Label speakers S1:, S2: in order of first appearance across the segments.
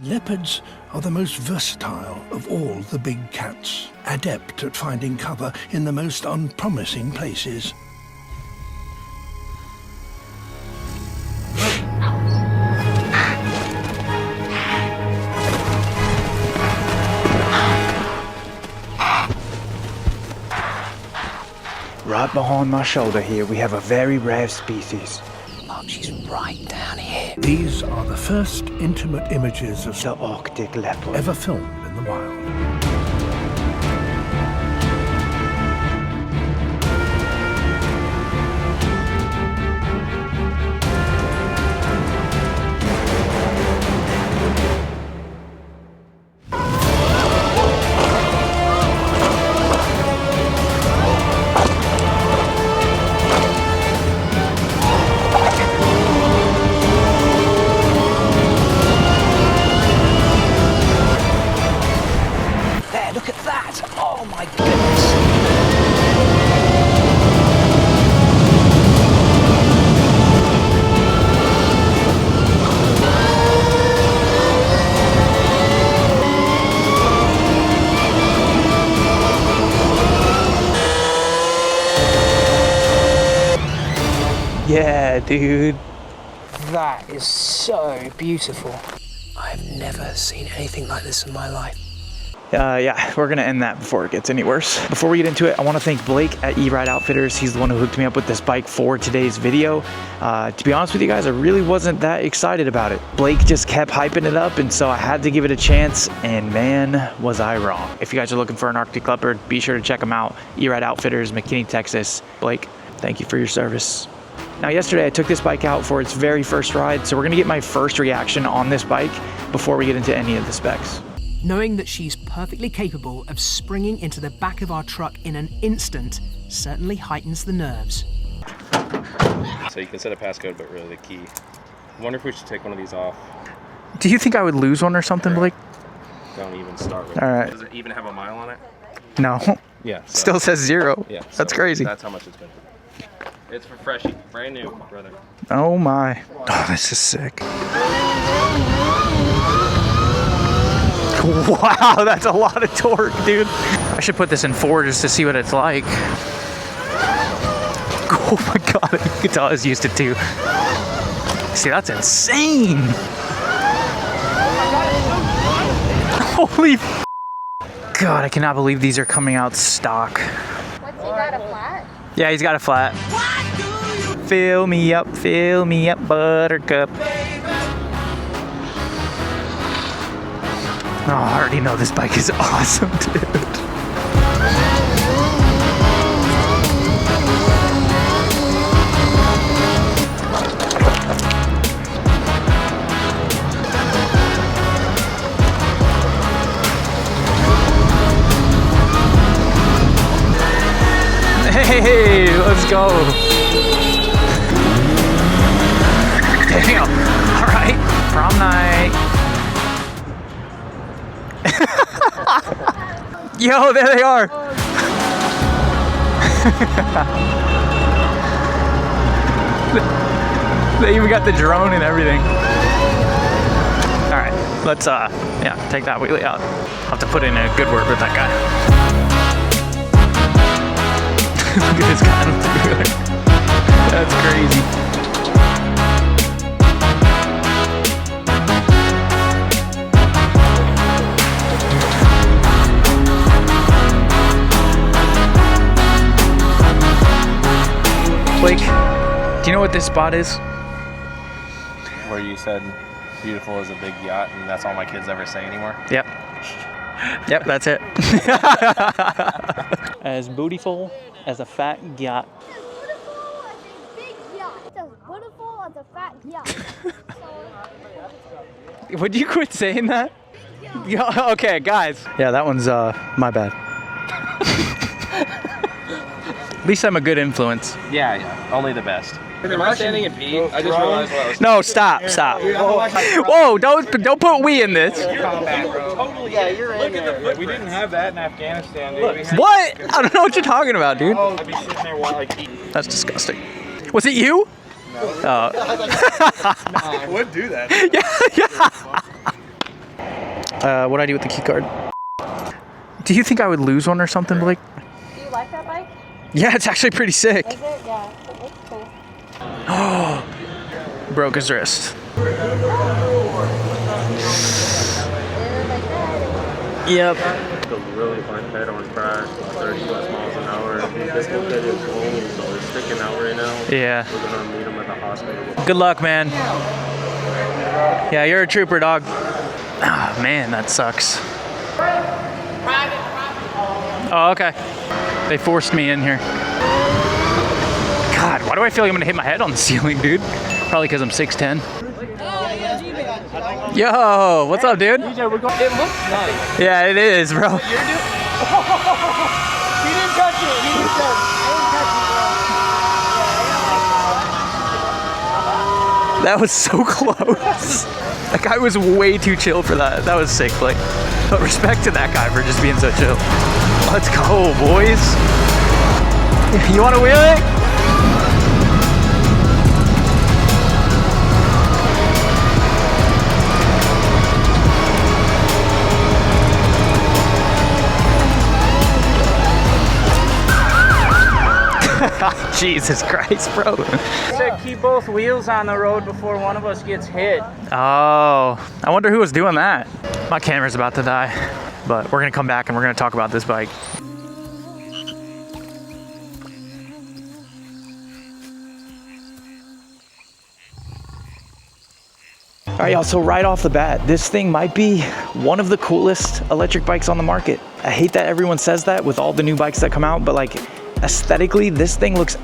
S1: Leopards are the most versatile of all the big cats, adept at finding cover in the most unpromising places.
S2: Right behind my shoulder here, we have a very rare species.
S3: Look, she's right down here.
S1: These are the first intimate images of
S2: The Arctic leopard.
S1: ever filmed in the wild.
S2: Yeah, dude.
S3: That is so beautiful. I've never seen anything like this in my life.
S2: Yeah, we're gonna end that before it gets any worse. Before we get into it, I wanna thank Blake at E-Ride Outfitters. He's the one who hooked me up with this bike for today's video. To be honest with you guys, I really wasn't that excited about it. Blake just kept hyping it up, and so I had to give it a chance, and man, was I wrong. If you guys are looking for an Arctic leopard, be sure to check them out. E-Ride Outfitters, McKinney, Texas. Blake, thank you for your service. Now yesterday I took this bike out for its very first ride, so we're gonna get my first reaction on this bike before we get into any of the specs.
S4: Knowing that she's perfectly capable of springing into the back of our truck in an instant certainly heightens the nerves.
S5: So you can set a passcode, but really the key. I wonder if we should take one of these off.
S2: Do you think I would lose one or something, Blake?
S5: Don't even start with it.
S2: All right.
S5: Does it even have a mile on it?
S2: No.
S5: Yeah. So,
S2: Still says 0.
S5: yeah.
S2: That's
S5: so
S2: crazy.
S5: That's how much it's been. It's for freshy, brand new, brother.
S2: Oh my. Oh, this is sick. Wow, that's a lot of torque, dude. I should put this in 4 just to see what it's like. Oh my god, you can tell I was used to 2. See, that's insane. Holy f. God, I cannot believe these are coming out stock.
S6: What's he got, a flat?
S2: Yeah, he's got a flat. Fill me up, buttercup. Oh, I already know this bike is awesome, dude. Hey, let's go. Damn. All right, prom night. Yo, there they are. They even got the drone and everything. All right, let's yeah, take that wheelie out. I'll have to put in a good word with that guy. Look at this guy on the wheeler. That's crazy. Blake, do you know what this spot is?
S5: Where you said beautiful is a big yacht, and that's all my kids ever say anymore.
S2: Yep. Yep, that's it. As beautiful as a fat yacht.
S6: Beautiful as a fat yacht.
S2: Would you quit saying that? Yeah, okay, guys. Yeah, that one's my bad. At least I'm a good influence.
S5: Yeah, only the best. Am I standing in pee? I just realized what I was.
S2: No, stop. Whoa, don't put we in this.
S5: Totally. Yeah, you're in there. We didn't have that in Afghanistan, dude.
S2: What? I don't know what you're talking about, dude.
S5: I'd be sitting there while I eat.
S2: That's disgusting. Was it you? No.
S5: I would do that.
S2: Yeah. What'd I do with the key card? Do you think I would lose one or something, Blake?
S6: Do you like that bike?
S2: Yeah, it's actually pretty sick.
S6: Is it? Yeah, it's cool.
S2: Oh, broke his wrist. Yep.
S5: The really fun head-on crash, 30 plus miles an hour. This little kid is old, so it's sticking out right now.
S2: Yeah.
S5: We're gonna meet him at the hospital.
S2: Good luck, man. Yeah, you're a trooper, dog. Ah, man, that sucks. Oh, okay. They forced me in here. God, why do I feel like I'm gonna hit my head on the ceiling, dude? Probably because I'm 6'10". Yo, what's up, dude?
S3: It looks nice.
S2: Yeah, it is, bro.
S3: He didn't touch it. He didn't touch it.
S2: That was so close. That guy was way too chill for that. That was sick, Blake. But respect to that guy for just being so chill. Let's go, boys. You want to wheel it? Jesus Christ, bro.
S3: Said keep both wheels on the road before one of us gets hit.
S2: Oh, I wonder who was doing that. My camera's about to die, but we're gonna come back and we're gonna talk about this bike. All right, y'all, so right off the bat, this thing might be one of the coolest electric bikes on the market. I hate that everyone says that with all the new bikes that come out, but like aesthetically, this thing looks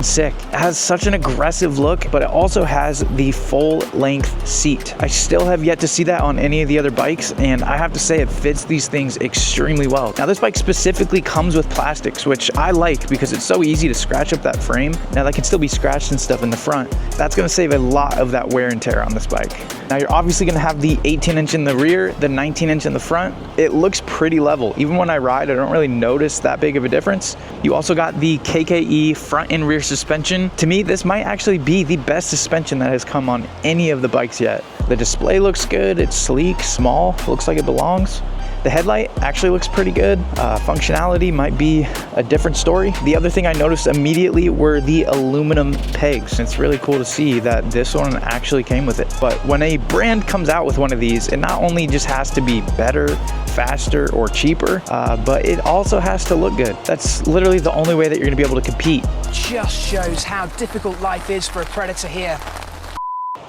S2: sick. It has such an aggressive look, but it also has the full length seat. I still have yet to see that on any of the other bikes, and I have to say it fits these things extremely well. Now this bike specifically comes with plastics, which I like because it's so easy to scratch up that frame. Now that can still be scratched and stuff in the front. That's gonna save a lot of that wear and tear on this bike. Now you're obviously gonna have the 18-inch in the rear, the 19-inch in the front. It looks pretty level. Even when I ride, I don't really notice that big of a difference. You also got the KKE front and rear suspension. To me, this might actually be the best suspension that has come on any of the bikes yet. The display looks good, it's sleek, small, looks like it belongs. The headlight actually looks pretty good. Functionality might be a different story. The other thing I noticed immediately were the aluminum pegs. It's really cool to see that this one actually came with it. But when a brand comes out with one of these, it not only just has to be better, faster, or cheaper, but it also has to look good. That's literally the only way that you're gonna be able to compete.
S4: Just shows how difficult life is for a predator here.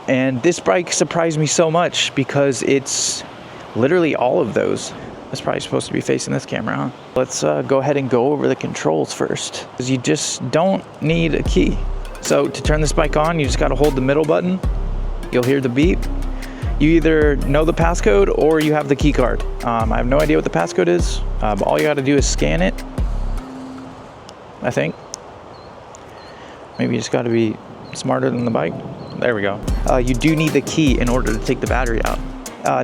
S2: And this bike surprised me so much because it's literally all of those. That's probably supposed to be facing this camera, huh? Let's go ahead and go over the controls first, because you just don't need a key. So to turn this bike on, you just gotta hold the middle button. You'll hear the beep. You either know the passcode or you have the key card. I have no idea what the passcode is, but all you gotta do is scan it, I think. Maybe you just gotta be smarter than the bike. There we go. You do need the key in order to take the battery out.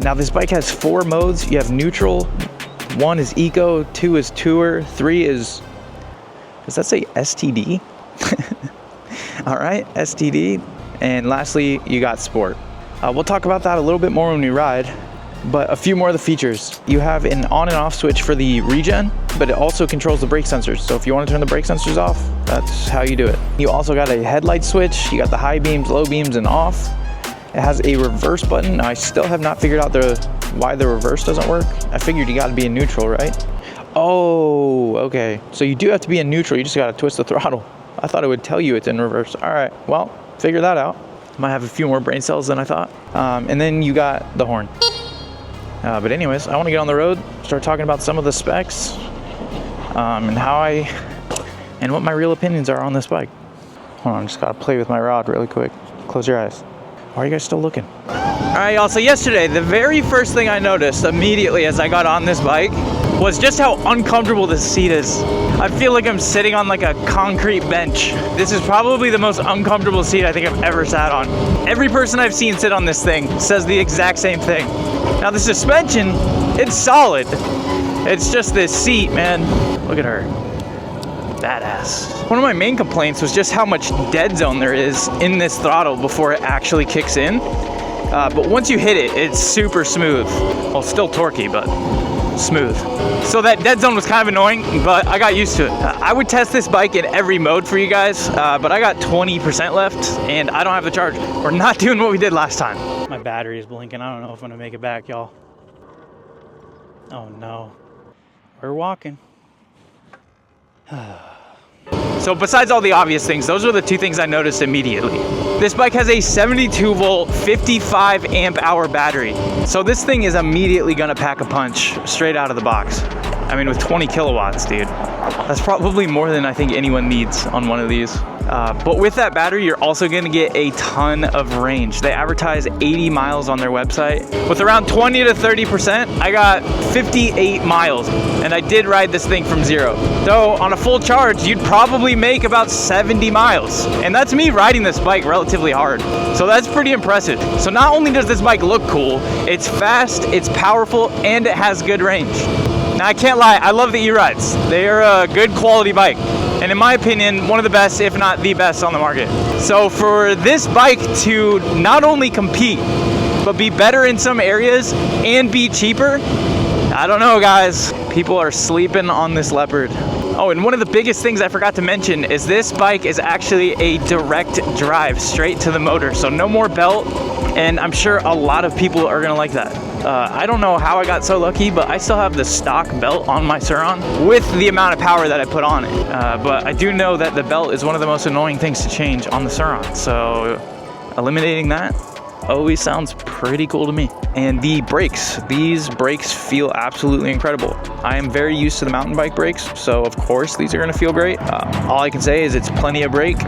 S2: Now this bike has 4 modes. You have neutral, 1 is eco, 2 is tour, 3 is, does that say STD? All right, STD. And lastly, you got sport. We'll talk about that a little bit more when we ride, but a few more of the features. You have an on and off switch for the regen, but it also controls the brake sensors. So if you want to turn the brake sensors off, that's how you do it. You also got a headlight switch. You got the high beams, low beams, and off. It has a reverse button. I still have not figured out why the reverse doesn't work. I figured you got to be in neutral, right? Oh, okay. So you do have to be in neutral. You just got to twist the throttle. I thought it would tell you it's in reverse. All right, well, figure that out. Might have a few more brain cells than I thought. And then you got the horn. But anyways, I want to get on the road, start talking about some of the specs, and what my real opinions are on this bike. Hold on, just got to play with my rod really quick. Close your eyes. Why are you guys still looking? All right, y'all, so yesterday, the very first thing I noticed immediately as I got on this bike was just how uncomfortable this seat is. I feel like I'm sitting on like a concrete bench. This is probably the most uncomfortable seat I think I've ever sat on. Every person I've seen sit on this thing says the exact same thing. Now the suspension, it's solid. It's just this seat, man. Look at her. Badass. One of my main complaints was just how much dead zone there is in this throttle before it actually kicks in. but once you hit it, it's super smooth. Well, still torquey, but smooth. So that dead zone was kind of annoying, but I got used to it. I would test this bike in every mode for you guys, but I got 20% left and I don't have the charge. We're not doing what we did last time. My battery is blinking. I don't know if I'm gonna make it back, y'all. Oh no. We're walking. So besides all the obvious things, those are the two things I noticed immediately. This bike has a 72 volt, 55 amp hour battery. So this thing is immediately gonna pack a punch straight out of the box. I mean, with 20 kilowatts, dude. That's probably more than I think anyone needs on one of these. But with that battery, you're also gonna get a ton of range. They advertise 80 miles on their website. With around 20 to 30%, I got 58 miles. And I did ride this thing from zero. So on a full charge, you'd probably make about 70 miles. And that's me riding this bike relatively hard. So that's pretty impressive. So not only does this bike look cool, it's fast, it's powerful, and it has good range. Now I can't lie, I love the E-Rides. They are a good quality bike. And in my opinion, one of the best, if not the best on the market. So for this bike to not only compete, but be better in some areas and be cheaper, I don't know, guys. People are sleeping on this Leopard. Oh, and one of the biggest things I forgot to mention is this bike is actually a direct drive straight to the motor. So no more belt, and I'm sure a lot of people are gonna like that. I don't know how I got so lucky, but I still have the stock belt on my Sur Ron with the amount of power that I put on it. But I do know that the belt is one of the most annoying things to change on the Sur Ron. So eliminating that always sounds pretty cool to me. And the brakes, these brakes feel absolutely incredible. I am very used to the mountain bike brakes, so of course these are gonna feel great. All I can say is it's plenty of brake,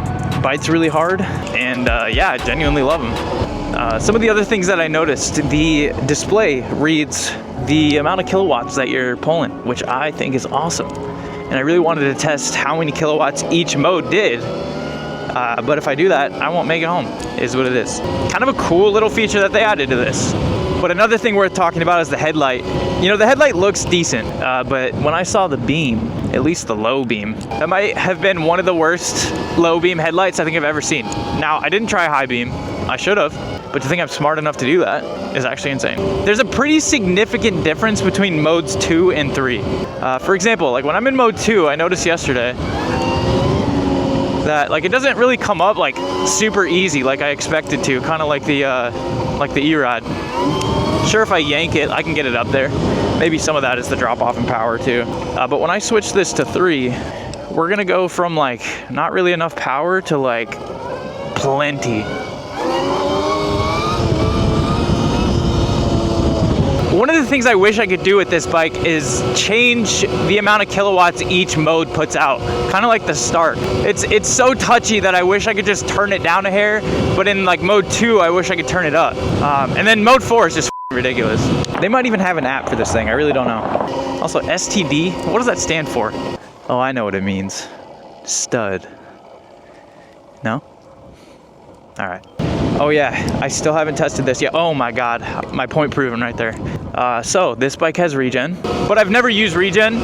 S2: bites really hard, and yeah, I genuinely love them. Some of the other things that I noticed, the display reads the amount of kilowatts that you're pulling, which I think is awesome. And I really wanted to test how many kilowatts each mode did. But if I do that, I won't make it home, is what it is. Kind of a cool little feature that they added to this. But another thing worth talking about is the headlight. You know, the headlight looks decent, but when I saw the beam, at least the low beam, that might have been one of the worst low beam headlights I think I've ever seen. Now, I didn't try high beam. I should have, but to think I'm smart enough to do that is actually insane. There's a pretty significant difference between modes 2 and 3. For example, like when I'm in mode 2, I noticed yesterday that like it doesn't really come up like super easy like I expected to, kind of like the E-Ride. Sure, if I yank it, I can get it up there. Maybe some of that is the drop off in power too. But when I switch this to 3, we're gonna go from like not really enough power to like plenty. One of the things I wish I could do with this bike is change the amount of kilowatts each mode puts out, kind of like the Stark. It's so touchy that I wish I could just turn it down a hair, but in like mode 2, I wish I could turn it up. And then mode 4 is just ridiculous. They might even have an app for this thing, I really don't know. Also, STD, what does that stand for? Oh, I know what it means. Stud. No? All right. Oh yeah, I still haven't tested this yet. Oh my God, my point proven right there. So this bike has regen, but I've never used regen,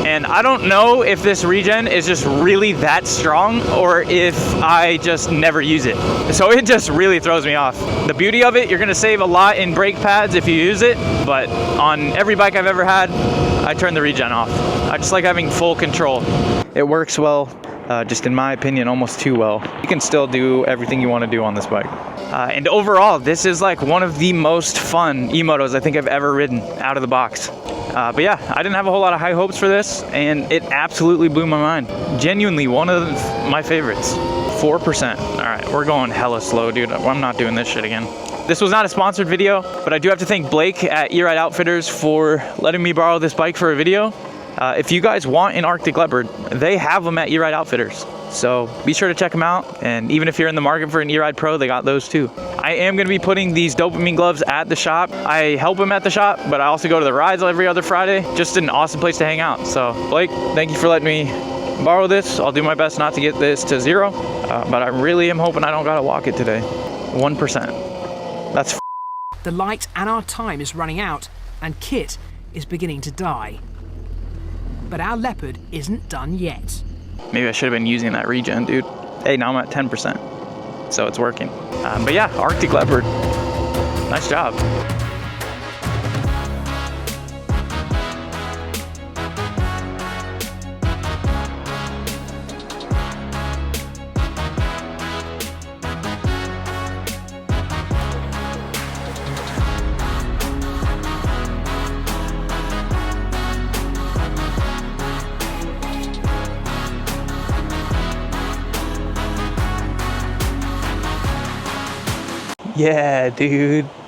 S2: and I don't know if this regen is just really that strong or if I just never use it. So it just really throws me off. The beauty of it, you're gonna save a lot in brake pads if you use it, but on every bike I've ever had, I turn the regen off. I just like having full control. It works well. Just in my opinion, almost too well. You can still do everything you want to do on this bike. And overall, this is like one of the most fun E-Motos I think I've ever ridden out of the box. But yeah, I didn't have a whole lot of high hopes for this, and it absolutely blew my mind. Genuinely one of my favorites. 4%. All right, we're going hella slow, dude. I'm not doing this shit again. This was not a sponsored video, but I do have to thank Blake at E-Ride Outfitters for letting me borrow this bike for a video. If you guys want an Arctic Leopard, they have them at E-Ride Outfitters. So be sure to check them out. And even if you're in the market for an E-Ride Pro, they got those too. I am going to be putting these dopamine gloves at the shop. I help them at the shop, but I also go to the rides every other Friday. Just an awesome place to hang out. So Blake, thank you for letting me borrow this. I'll do my best not to get this to 0, but I really am hoping I don't got to walk it today. 1%. That's
S4: The light and our time is running out, and Kit is beginning to die. But our Leopard isn't done yet.
S2: Maybe I should have been using that regen, dude. Hey, now I'm at 10%, so it's working. But yeah, Arctic Leopard. Nice job. Yeah, dude.